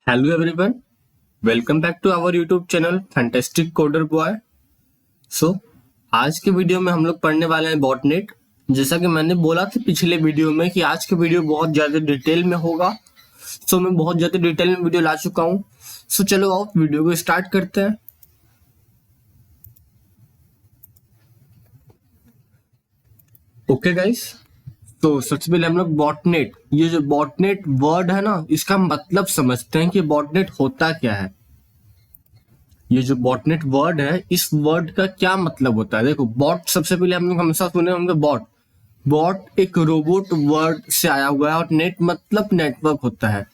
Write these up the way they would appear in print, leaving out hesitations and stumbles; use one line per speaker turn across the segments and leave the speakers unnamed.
Hello everyone, welcome back to our YouTube channel fantastic coder boy. So आज के video में हम लोग पढ़ने वाले हैं बॉटनेट। जैसा कि मैंने बोला था पिछले वीडियो में कि आज के वीडियो बहुत ज़्यादा डिटेल में होगा। सो मैं बहुत ज़्यादा डिटेल में वीडियो ला चुका हूँ। सो चलो आओ वीडियो को स्टार्ट करते हैं। ओके गाइस, तो सबसे पहले हम लोग बॉटनेट, ये जो बॉटनेट वर्ड है ना, इसका मतलब समझते हैं कि बॉटनेट होता क्या है। ये जो बॉटनेट वर्ड है, इस वर्ड का क्या मतलब होता है। देखो, बॉट सबसे पहले हम लोग हमेशा सुने होंगे बॉट। बॉट एक रोबोट वर्ड से आया हुआ है और नेट मतलब नेटवर्क होता है।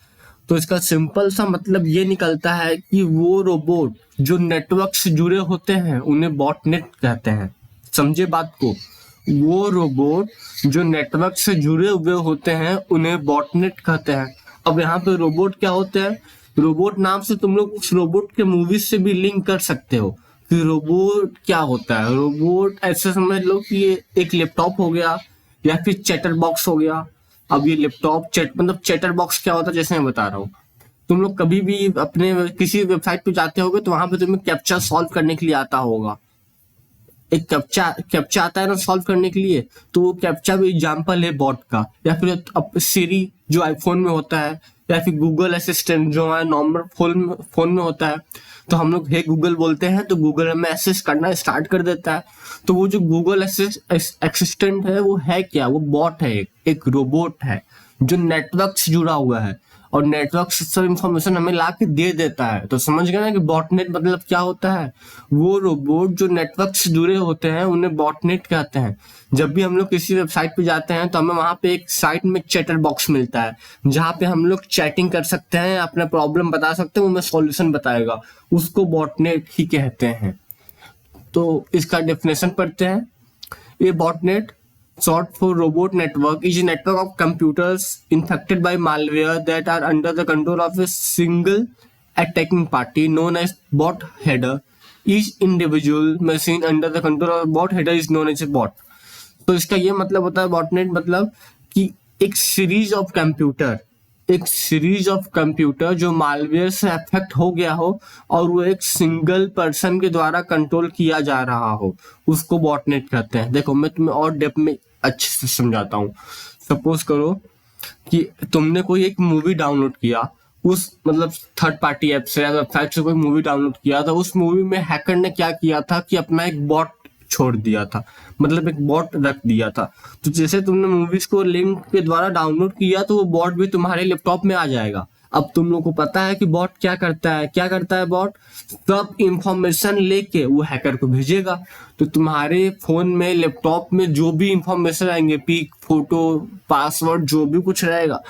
तो इसका सिंपल सा मतलब ये निकलता है कि वो रोबोट जो नेटवर्क से जुड़े होते हैं उन्हें बॉटनेट कहते हैं। समझे बात को? वो रोबोट जो नेटवर्क से जुड़े हुए होते हैं उन्हें बॉटनेट कहते हैं। अब यहाँ पे रोबोट क्या होते हैं? रोबोट नाम से तुम लोग उस रोबोट के मूवीज से भी लिंक कर सकते हो कि रोबोट क्या होता है। रोबोट ऐसे समझ लो कि ये एक लैपटॉप हो गया या फिर चैटर बॉक्स हो गया। अब ये लैपटॉप मतलब चैटर बॉक्स क्या होता है, जैसे मैं बता रहा हूँ। तुम लोग कभी भी अपने किसी वेबसाइट पे जाते होगे तो वहां पे तुम्हें कैप्चा सॉल्व करने के लिए आता होगा। एक कैप्चा आता है ना सॉल्व करने के लिए, तो वो कैप्चा भी एग्जाम्पल है बॉट का। या फिर अब सीरी जो आईफोन में होता है, या फिर गूगल असिस्टेंट जो है नॉर्मल फोन में होता है। तो हम लोग हे गूगल बोलते हैं तो गूगल हमें असिस्ट करना स्टार्ट कर देता है। तो वो जो गूगल असिस्टेंट है वो है क्या? वो बॉट है, एक रोबोट है जो नेटवर्क से जुड़ा हुआ है और नेटवर्क से सब इंफॉर्मेशन हमें ला के दे देता है। तो समझ गए ना कि बॉटनेट मतलब क्या होता है। वो रोबोट जो नेटवर्क से जुड़े होते हैं उन्हें बॉटनेट कहते हैं। जब भी हम लोग किसी वेबसाइट पे जाते हैं तो हमें वहां पे एक साइट में चैटर बॉक्स मिलता है जहां पे हम लोग चैटिंग कर सकते हैं, अपना प्रॉब्लम बता सकते हैं, वो हमें सॉल्यूशन बताएगा। उसको बॉटनेट ही कहते हैं। तो इसका डेफिनेशन पढ़ते हैं। ये botnet, short for robot network, is a network of computers infected by malware that are under the control of a single attacking party known as bot header. Each individual machine under the control of bot header is known as a bot. तो इसका ये मतलब होता है botnet मतलब कि एक series of computer जो मालवेयर से अफेक्ट हो गया हो और वो एक सिंगल पर्सन के द्वारा कंट्रोल किया जा रहा हो, उसको बॉटनेट कहते हैं। देखो, मैं तुम्हें और डेप्थ में अच्छे से समझाता हूँ। सपोज करो कि तुमने कोई एक मूवी डाउनलोड किया, उस मतलब थर्ड पार्टी ऐप से या वेबसाइट से कोई मूवी डाउनलोड किया था। उस मूवी में हैकर ने क्या किया था कि अपना एक बॉट छोड़ दिया था, मतलब एक बॉट रख दिया था। तो जैसे तुमने मूवीज को लिंक के द्वारा डाउनलोड किया तो वो बॉट भी तुम्हारे लैपटॉप में आ जाएगा। अब तुम लोग को पता है कि बॉट क्या करता है बॉट सब इंफॉर्मेशन लेके वो हैकर को भेजेगा। तो तुम्हारे फोन में, लैपटॉप में जो भी इंफॉर्मेशन आएंगे, पिक, फोटो, पासवर्ड, जो भी कुछ रहेगा,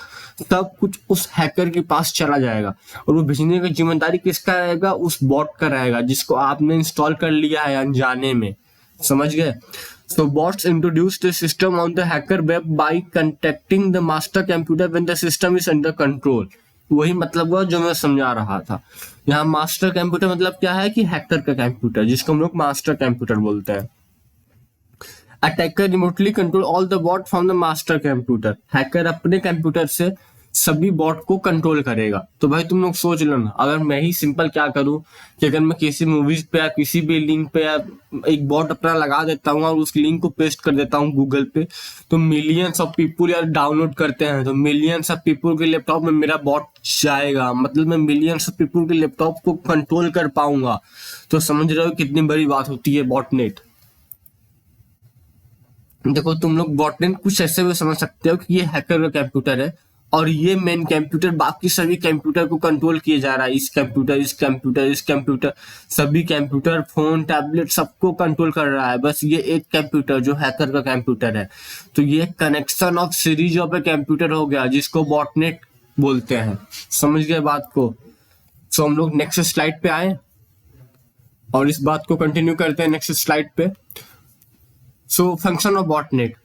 सब कुछ उस हैकर के पास चला जाएगा। और वो भेजने की जिम्मेदारी किसका रहेगा? उस बॉट का रहेगा जिसको आपने इंस्टॉल कर लिया है अनजाने में। समझ गए? So bots introduce the system on the hacker web by contacting the master computer when the system is under control. वही मतलब हुआ जो मैं समझा रहा था। यहाँ मास्टर कंप्यूटर मतलब क्या है कि हैकर का कंप्यूटर, जिसको हम लोग मास्टर कंप्यूटर बोलते हैं। Attacker remotely control all the bought from the master computer. Hacker अपने कंप्यूटर से सभी बॉट को कंट्रोल करेगा। तो भाई तुम लोग सोच लो ना, अगर मैं ही सिंपल क्या करूं कि अगर मैं किसी मूवीज पे या किसी भी लिंक पे या एक बॉट अपना लगा देता हूं और उस लिंक को पेस्ट कर देता हूं गूगल पे, तो मिलियंस ऑफ पीपल यार डाउनलोड करते हैं। तो मिलियंस ऑफ पीपल के लैपटॉप में मेरा बॉट जाएगा, मतलब मैं मिलियंस ऑफ पीपल के लैपटॉप को कंट्रोल कर पाऊंगा। तो समझ रहे हो कितनी बड़ी बात होती है बॉटनेट। देखो, तुम लोग बॉटनेट कुछ ऐसे भी समझ सकते हो कि ये हैकर का कंप्यूटर है और ये मेन कंप्यूटर बाकी सभी कंप्यूटर को कंट्रोल किए जा रहा है। इस कंप्यूटर सभी कंप्यूटर, फोन, टैबलेट सबको कंट्रोल कर रहा है। बस ये एक कंप्यूटर जो हैकर का कंप्यूटर है। तो ये connection of series of a computer हो गया जिसको बॉटनेट बोलते हैं। समझ गए बात को? तो हम लोग नेक्स्ट स्लाइड पे आए और इस बात को कंटिन्यू करते हैं नेक्स्ट स्लाइड पे। So function of botnet.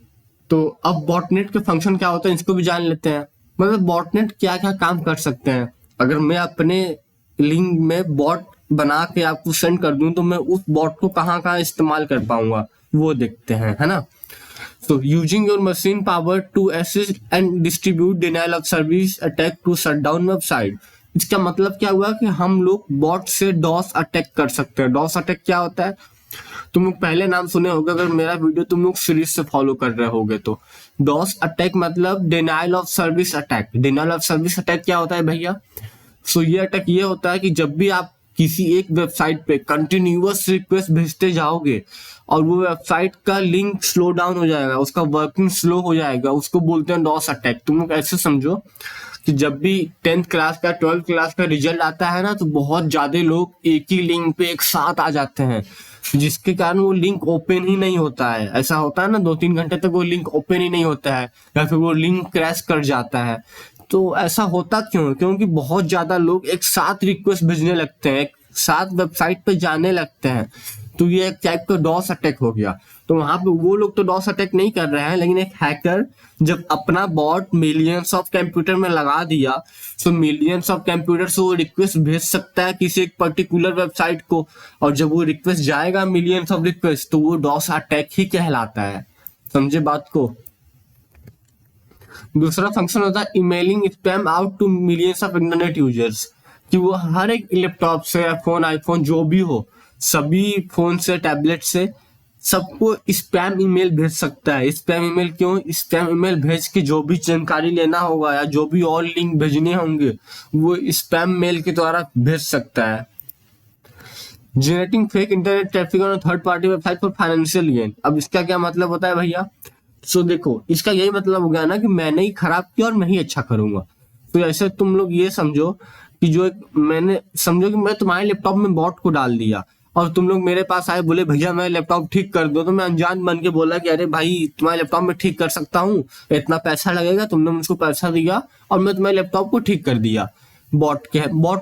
तो अब बॉटनेट के फंक्शन क्या होता है इसको भी जान लेते हैं। मतलब बॉटनेट क्या क्या काम कर सकते हैं। अगर मैं अपने लिंक में बॉट बना के आपको सेंड कर दूं तो मैं उस बॉट को कहाँ कहाँ इस्तेमाल कर पाऊंगा वो देखते हैं, है ना। So using your machine power to assist and distribute denial of service attack to shut down website. इसका मतलब क्या हुआ कि हम लोग बॉट से डॉस अटैक कर सकते हैं। डॉस अटैक क्या होता है, तुम लोग पहले नाम सुने होंगे अगर मेरा वीडियो तुम लोग सीरीज से फॉलो कर रहे होगे तो। डॉस अटैक मतलब denial of service attack. Denial of service attack क्या होता है भैया? सो ये अटैक ये होता है कि जब भी आप किसी एक वेबसाइट पे कंटिन्यूअस रिक्वेस्ट भेजते जाओगे और वो वेबसाइट का लिंक स्लो डाउन हो जाएगा, उसका वर्किंग स्लो हो जाएगा, उसको बोलते हैं डॉस अटैक। तुम लोग ऐसे समझो कि जब भी 10th क्लास का 12th क्लास का रिजल्ट आता है ना, तो बहुत ज्यादा लोग एक ही लिंक पे एक साथ आ जाते हैं, जिसके कारण वो लिंक ओपन ही नहीं होता है। ऐसा होता है ना, 2-3 घंटे तक वो लिंक ओपन ही नहीं होता है, या फिर वो लिंक क्रैश कर जाता है। तो ऐसा होता क्यों है? क्योंकि बहुत ज्यादा लोग एक साथ रिक्वेस्ट भेजने लगते हैं, एक साथ वेबसाइट पे जाने लगते हैं। तो ये एक टाइप का डॉस अटैक हो गया। तो वहां पे वो लोग तो डॉस अटैक नहीं कर रहे हैं, लेकिन एक हैकर जब अपना बॉट मिलियंस ऑफ कंप्यूटर में लगा दिया, तो मिलियंस ऑफ कंप्यूटर से वो रिक्वेस्ट भेज सकता है किसी एक पर्टिकुलर वेबसाइट को, और जब वो रिक्वेस्ट जाएगा मिलियंस ऑफ रिक्वेस्ट, तो वो डॉस अटैक ही कहलाता है। समझे बात को? दूसरा फंक्शन होता है emailing spam out to millions of internet users, कि वो हर एक लैपटॉप से, फोन, आईफोन जो भी हो, सभी फोन से, टैबलेट से सबको स्पैम ईमेल भेज सकता है। स्पैम ईमेल क्यों? स्पैम ईमेल भेज के जो भी जानकारी लेना होगा या जो भी और लिंक भेजने होंगे वो स्पैम मेल के द्वारा भेज सकता है। Generating fake internet traffic on third party website for financial gain. अब इसका क्या मतलब होता है भैया? सो देखो, इसका यही मतलब हो गया ना कि मैंने ही खराब किया और मैं ही अच्छा करूंगा। तो ऐसे तुम लोग ये समझो कि जो मैंने समझो कि मैं तुम्हारे लैपटॉप में बॉट को डाल दिया और तुम लोग मेरे पास आए, बोले भैया मैं लैपटॉप ठीक कर दो, तो मैं अनजान बन के बोला कि अरे भाई तुम्हारे लैपटॉप में ठीक कर सकता हूँ, इतना पैसा लगेगा। तुमने मुझको पैसा दिया और मैं तुम्हारे लैपटॉप को ठीक कर दिया, बॉट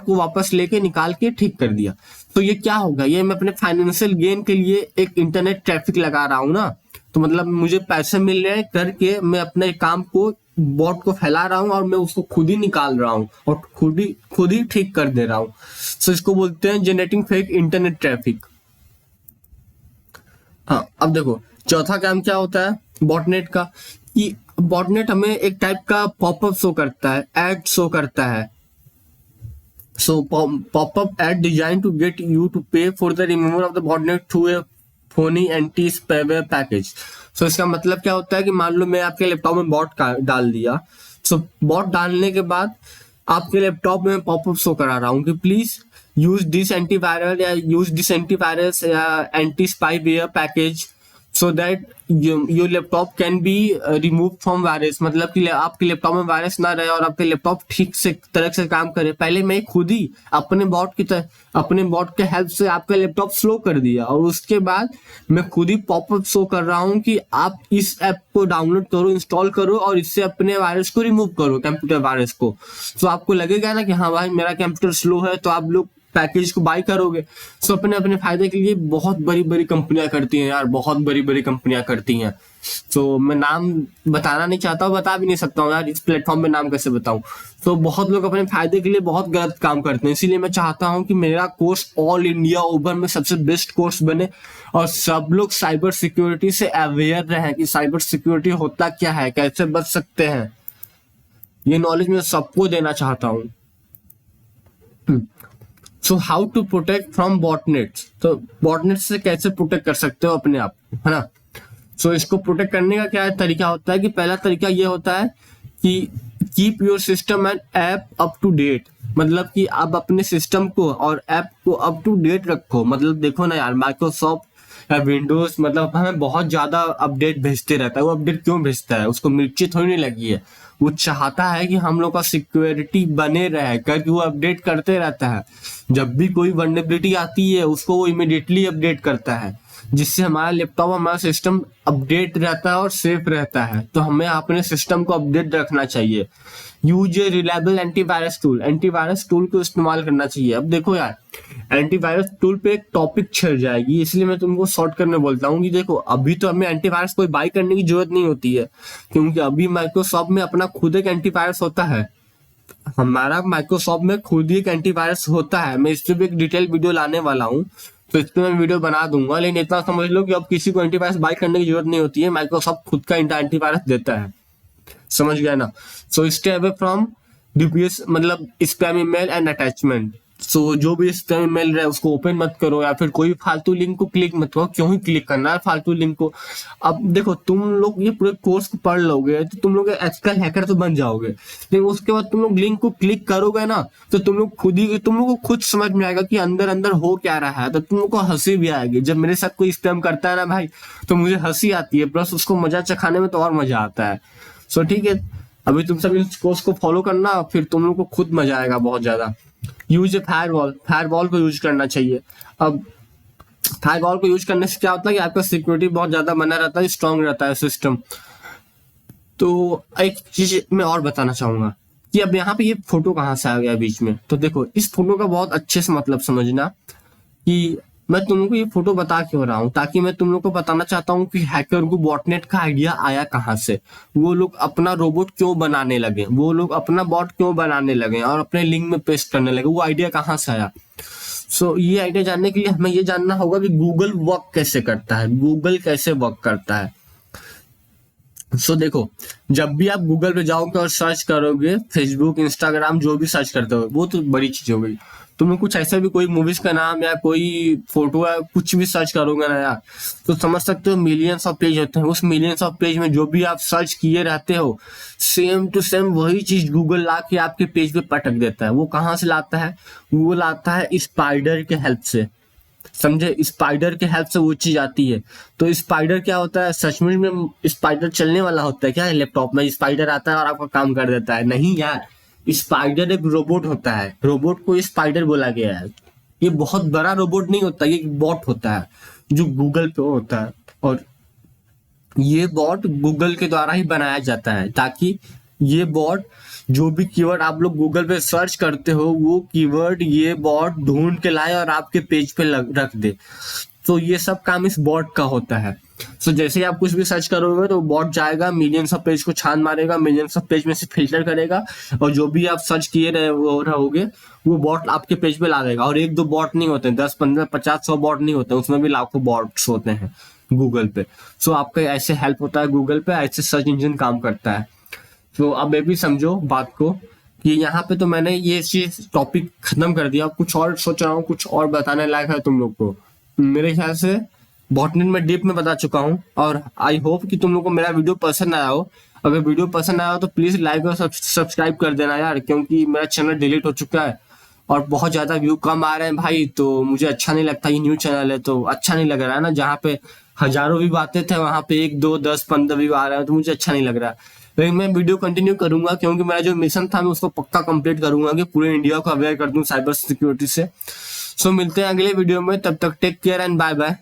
को वापस लेके निकाल के ठीक कर दिया। तो ये क्या होगा? ये मैं अपने फाइनेंशियल गेन के लिए एक इंटरनेट ट्रैफिक लगा रहा हूँ ना, तो मतलब मुझे पैसे मिल रहे हैं करके मैं अपने काम को, बॉट को फैला रहा हूँ और मैं उसको खुद ही निकाल रहा हूँ और खुद ही ठीक कर दे रहा हूँ। तो इसको बोलते हैं जनरेटिंग फेक इंटरनेट ट्रैफिक। हाँ, अब देखो चौथा काम क्या होता है बॉटनेट का, कि बॉटनेट हमें एक टाइप का पॉपअप शो करता है, एड शो करता है। So popup ad design to get you to pay for the removal of the botnet through a phony anti spyware package. So इसका मतलब क्या होता है कि मान लो मैं आपके लैपटॉप में बॉट डाल दिया। सो बॉट डालने के बाद आपके लैपटॉप में पॉपअप शो करा रहा हूँ कि प्लीज यूज दिस एंटीवायरल या यूज दिस एंटीवायरस या anti spyware package so that your laptop can be remove from virus. मतलब कि आपके लैपटॉप में वायरस ना रहे और आपके लैपटॉप ठीक से तरह से काम करे। पहले मैं खुद ही अपने बॉट के हेल्प से आपका लैपटॉप स्लो कर दिया और उसके बाद मैं खुद ही पॉपअप शो कर रहा हूँ कि आप इस ऐप को डाउनलोड करो, इंस्टॉल करो और इससे अपने वायरस को रिमूव करो, कंप्यूटर वायरस को। तो आपको लगेगा ना कि हाँ भाई मेरा कंप्यूटर स्लो है, तो आप लोग पैकेज को बाय करोगे। सो अपने अपने फायदे के लिए बहुत बड़ी बड़ी कंपनियां करती हैं यार, बहुत बड़ी बड़ी कंपनियां करती हैं। तो मैं नाम बताना नहीं चाहता हूँ, बता भी नहीं सकता हूँ यार, इस प्लेटफॉर्म पे नाम कैसे बताऊं। तो बहुत लोग अपने फायदे के लिए बहुत गलत काम करते हैं। इसीलिए मैं चाहता हूँ कि मेरा कोर्स ऑल इंडिया ओपन में सबसे बेस्ट कोर्स बने और सब लोग साइबर सिक्योरिटी से अवेयर रहे कि साइबर सिक्योरिटी होता क्या है, कैसे बच सकते हैं। ये नॉलेज मैं सबको देना चाहता हूँ। So how to protect from botnets. तो बॉटनेट से कैसे प्रोटेक्ट कर सकते हो अपने आप, है ना। सो इसको प्रोटेक्ट करने का क्या तरीका होता है कि पहला तरीका ये होता है कि keep your system and app up to date. मतलब कि आप अपने सिस्टम को और ऐप को अप टू डेट रखो। मतलब देखो ना यार, माइक्रोसॉफ्ट या विंडोज मतलब हमें बहुत ज्यादा अपडेट भेजते रहता है। वो अपडेट क्यों भेजता है? उसको मिर्ची थोड़ी नहीं लगी है, वो चाहता है कि हम लोग का सिक्योरिटी बने रहे करके वो अपडेट करते रहता है। जब भी कोई वल्नरेबिलिटी आती है उसको वो इमीडिएटली अपडेट करता है, जिससे हमारा लैपटॉप, हमारा सिस्टम अपडेट रहता है और सेफ रहता है। तो हमें अपने सिस्टम को अपडेट रखना चाहिए। Use a reliable antivirus tool. Antivirus tool को इस्तेमाल करना चाहिए। अब देखो यार, एंटीवायरस टूल पे एक टॉपिक छिड़ जाएगी, इसलिए मैं तुमको शॉर्ट करने बोलता हूँ कि देखो अभी तो हमें एंटीवायरस कोई बाय करने की जरूरत नहीं होती है, क्योंकि अभी माइक्रोसॉफ्ट में अपना खुद एक एंटीवायरस होता है। हमारा माइक्रोसॉफ्ट में खुद ही एक एंटीवायरस होता है। मैं इस पे भी एक डिटेल वीडियो लाने वाला हूँ, तो इस पे मैं वीडियो बना दूंगा। लेकिन इतना समझ लो कि अब किसी को एंटीवायरस बाय करने की जरूरत नहीं होती है, माइक्रोसॉफ्ट खुद का एंटीवायरस देता है। समझ गया ना। So stay away from DPS मतलब स्पैम ईमेल एंड अटैचमेंट। सो जो भी स्पैम ईमेल रहा है उसको ओपन मत करो, या फिर कोई फालतू लिंक को क्लिक मत करो। क्यों ही क्लिक करना है फालतू लिंक को? अब देखो, तुम लोग ये पूरे कोर्स को पढ़ लोगे तो तुम लोग एथिकल हैकर तो बन जाओगे, लेकिन उसके बाद तुम लोग लिंक को क्लिक करोगे ना, तो तुम लोग को खुद समझ में आएगा कि अंदर अंदर हो क्या रहा है। तो तुम लोग को हंसी भी आएगी। जब मेरे साथ कोई स्पैम करता है ना भाई, तो मुझे हंसी आती है, प्लस उसको मजा चखाने में तो और मजा आता है। सो ठीक है, अभी तुम सब इस कोर्स को फॉलो करना, फिर तुम लोग को खुद मजा आएगा बहुत ज्यादा। यूज ए फायरवॉल, फायरवॉल को यूज करना चाहिए। अब फायरवॉल को यूज करने से क्या होता है कि आपका सिक्योरिटी बहुत ज्यादा बना रहता है, स्ट्रांग रहता है सिस्टम। तो एक चीज मैं और बताना चाहूंगा कि अब यहाँ पे ये फोटो कहाँ से आ गया बीच में। तो देखो, इस फोटो का बहुत अच्छे से मतलब समझना कि मैं तुम लोग को ये फोटो बता क्यों रहा हूँ, ताकि मैं तुम लोग को बताना चाहता हूँ कि हैकर को बॉटनेट का आइडिया आया कहाँ से। वो लोग अपना रोबोट क्यों बनाने लगे, वो लोग अपना बॉट क्यों बनाने लगे और अपने लिंक में पेस्ट करने लगे, वो आइडिया कहाँ से आया। सो ये आइडिया जानने के लिए हमें ये जानना होगा कि गूगल वर्क कैसे करता है, गूगल कैसे वर्क करता है। देखो, जब भी आप गूगल पे जाओगे और सर्च करोगे, फेसबुक, इंस्टाग्राम, जो भी सर्च करते हो, वो तो बड़ी चीज हो गई। तुम्हें कुछ ऐसा भी कोई मूवीज का नाम या कोई फोटो या कुछ भी सर्च करोगे ना यार, तो समझ सकते हो मिलियंस ऑफ पेज होते हैं। उस मिलियंस ऑफ पेज में जो भी आप सर्च किए रहते हो, सेम टू सेम वही चीज गूगल ला के आपके पेज पे पटक देता है। वो कहाँ से लाता है? वो लाता है स्पाइडर के हेल्प से। समझे? स्पाइडर के हेल्प से वो चीज आती है। तो स्पाइडर क्या होता है? सच में स्पाइडर चलने वाला होता है क्या? लैपटॉप में स्पाइडर आता है और आपका काम कर देता है? नहीं यार, स्पाइडर एक रोबोट होता है। रोबोट को स्पाइडर बोला गया है। ये बहुत बड़ा रोबोट नहीं होता, ये एक बॉट होता है जो गूगल पे होता है। और ये बॉट गूगल के द्वारा ही बनाया जाता है, ताकि ये बॉट जो भी कीवर्ड आप लोग गूगल पे सर्च करते हो, वो कीवर्ड ये बॉट ढूंढ के लाए और आपके पेज पे रख दे। तो ये सब काम इस बॉट का होता है। जैसे ही आप कुछ भी सर्च करोगे तो बॉट जाएगा, मिलियंस ऑफ पेज को छान मारेगा, मिलियंस ऑफ पेज में से फिल्टर करेगा, और जो भी आप सर्च किए रहोगे वो बॉट आपके पेज पे ला देगा। और एक दो बॉट नहीं होते, 10, 15, 50, 100 बॉट नहीं होते, उसमें भी लाखों बॉट्स होते हैं गूगल पे। आपका ऐसे हेल्प होता है गूगल पे, ऐसे सर्च इंजन काम करता है। अब ये भी समझो बात को कि यहाँ पे तो मैंने ये चीज टॉपिक खत्म कर दिया। कुछ और सोच रहा हूँ, कुछ और बताने लायक है तुम लोग को। मेरे ख्याल से बॉटनेट में डीप में बता चुका हूँ, और आई होप कि तुम लोग को मेरा वीडियो पसंद आया हो। अगर वीडियो पसंद आया हो तो प्लीज लाइक और सब्सक्राइब कर देना यार, क्योंकि मेरा चैनल डिलीट हो चुका है और बहुत ज्यादा व्यू कम आ रहे हैं भाई। तो मुझे अच्छा नहीं लगता, ये न्यू चैनल है तो अच्छा नहीं लग रहा है ना। जहाँ पे हजारों व्यू आते थे वहां पे 1, 2, 10, 15 व्यू आ रहे हैं, तो मुझे अच्छा नहीं लग रहा। लेकिन मैं वीडियो कंटिन्यू करूंगा, क्योंकि मेरा जो मिशन था मैं उसको पक्का कंप्लीट करूंगा कि पूरे इंडिया को अवेयर कर दूं साइबर सिक्योरिटी से। मिलते हैं अगले वीडियो में, तब तक take care and bye bye.